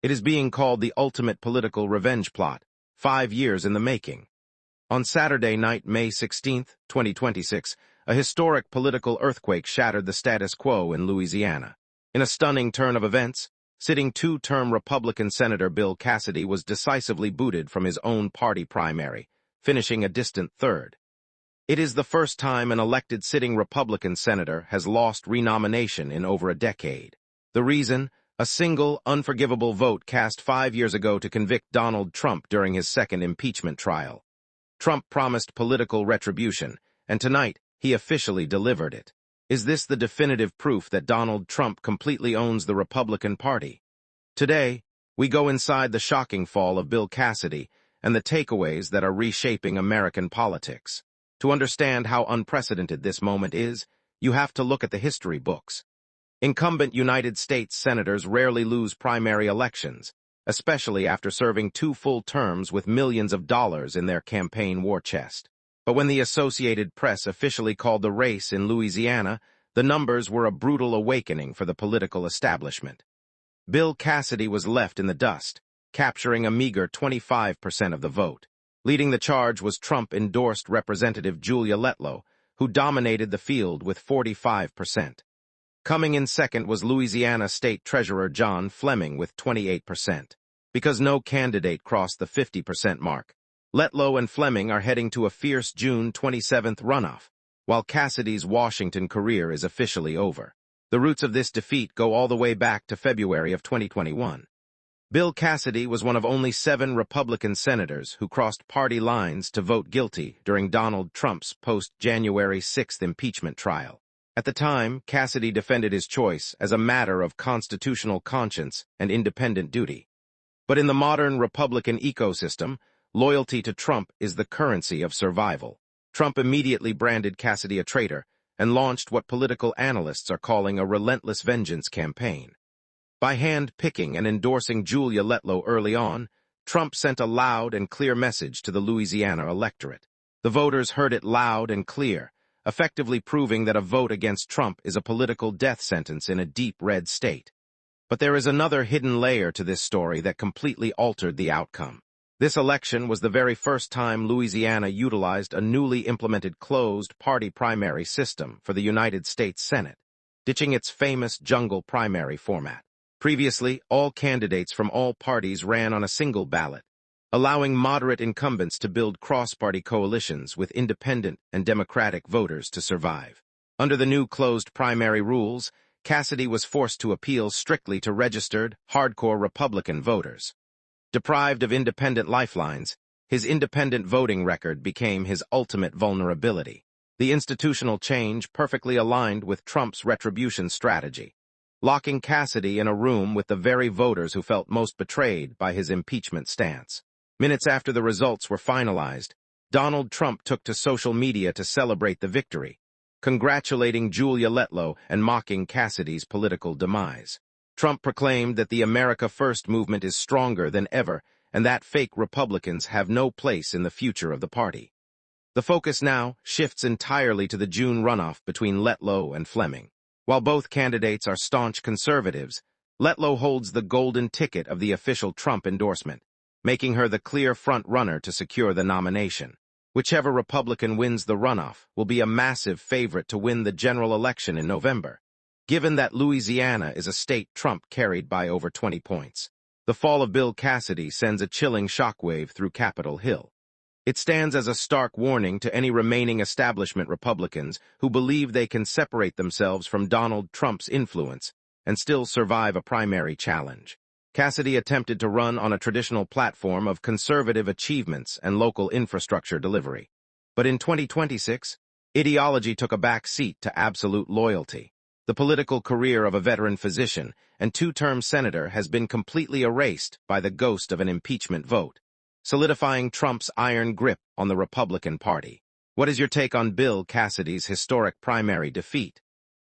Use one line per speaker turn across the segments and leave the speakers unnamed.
It is being called the ultimate political revenge plot, 5 years in the making. On Saturday night, May 16, 2026, a historic political earthquake shattered the status quo in Louisiana. In a stunning turn of events, sitting two-term Republican Senator Bill Cassidy was decisively booted from his own party primary, finishing a distant third. It is the first time an elected sitting Republican senator has lost renomination in over a decade. The reason? A single, unforgivable vote cast 5 years ago to convict Donald Trump during his second impeachment trial. Trump promised political retribution, and tonight he officially delivered it. Is this the definitive proof that Donald Trump completely owns the Republican Party? Today, we go inside the shocking fall of Bill Cassidy and the takeaways that are reshaping American politics. To understand how unprecedented this moment is, you have to look at the history books. Incumbent United States senators rarely lose primary elections, especially after serving 2 full terms with millions of dollars in their campaign war chest. But when the Associated Press officially called the race in Louisiana, the numbers were a brutal awakening for the political establishment. Bill Cassidy was left in the dust, capturing a meager 25% of the vote. Leading the charge was Trump-endorsed Representative Julia Letlow, who dominated the field with 45%. Coming in second was Louisiana State Treasurer John Fleming with 28%. Because no candidate crossed the 50% mark, Letlow and Fleming are heading to a fierce June 27th runoff, while Cassidy's Washington career is officially over. The roots of this defeat go all the way back to February of 2021. Bill Cassidy was one of only 7 Republican senators who crossed party lines to vote guilty during Donald Trump's post-January 6th impeachment trial. At the time, Cassidy defended his choice as a matter of constitutional conscience and independent duty. But in the modern Republican ecosystem, loyalty to Trump is the currency of survival. Trump immediately branded Cassidy a traitor and launched what political analysts are calling a relentless vengeance campaign. By hand-picking and endorsing Julia Letlow early on, Trump sent a loud and clear message to the Louisiana electorate. The voters heard it loud and clear, effectively proving that a vote against Trump is a political death sentence in a deep red state. But there is another hidden layer to this story that completely altered the outcome. This election was the very first time Louisiana utilized a newly implemented closed party primary system for the United States Senate, ditching its famous jungle primary format. Previously, all candidates from all parties ran on a single ballot, allowing moderate incumbents to build cross-party coalitions with independent and Democratic voters to survive. Under the new closed primary rules, Cassidy was forced to appeal strictly to registered, hardcore Republican voters. Deprived of independent lifelines, his independent voting record became his ultimate vulnerability. The institutional change perfectly aligned with Trump's retribution strategy, locking Cassidy in a room with the very voters who felt most betrayed by his impeachment stance. Minutes after the results were finalized, Donald Trump took to social media to celebrate the victory, congratulating Julia Letlow and mocking Cassidy's political demise. Trump proclaimed that the America First movement is stronger than ever and that fake Republicans have no place in the future of the party. The focus now shifts entirely to the June runoff between Letlow and Fleming. While both candidates are staunch conservatives, Letlow holds the golden ticket of the official Trump endorsement, making her the clear front-runner to secure the nomination. Whichever Republican wins the runoff will be a massive favorite to win the general election in November, given that Louisiana is a state Trump carried by over 20 points. The fall of Bill Cassidy sends a chilling shockwave through Capitol Hill. It stands as a stark warning to any remaining establishment Republicans who believe they can separate themselves from Donald Trump's influence and still survive a primary challenge. Cassidy attempted to run on a traditional platform of conservative achievements and local infrastructure delivery. But in 2026, ideology took a back seat to absolute loyalty. The political career of a veteran physician and 2-term senator has been completely erased by the ghost of an impeachment vote, solidifying Trump's iron grip on the Republican Party. What is your take on Bill Cassidy's historic primary defeat?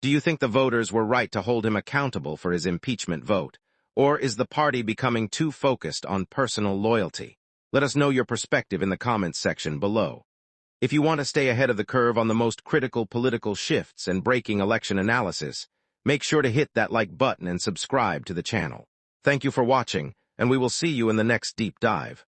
Do you think the voters were right to hold him accountable for his impeachment vote? Or is the party becoming too focused on personal loyalty? Let us know your perspective in the comments section below. If you want to stay ahead of the curve on the most critical political shifts and breaking election analysis, make sure to hit that like button and subscribe to the channel. Thank you for watching. and we will see you in the next deep dive.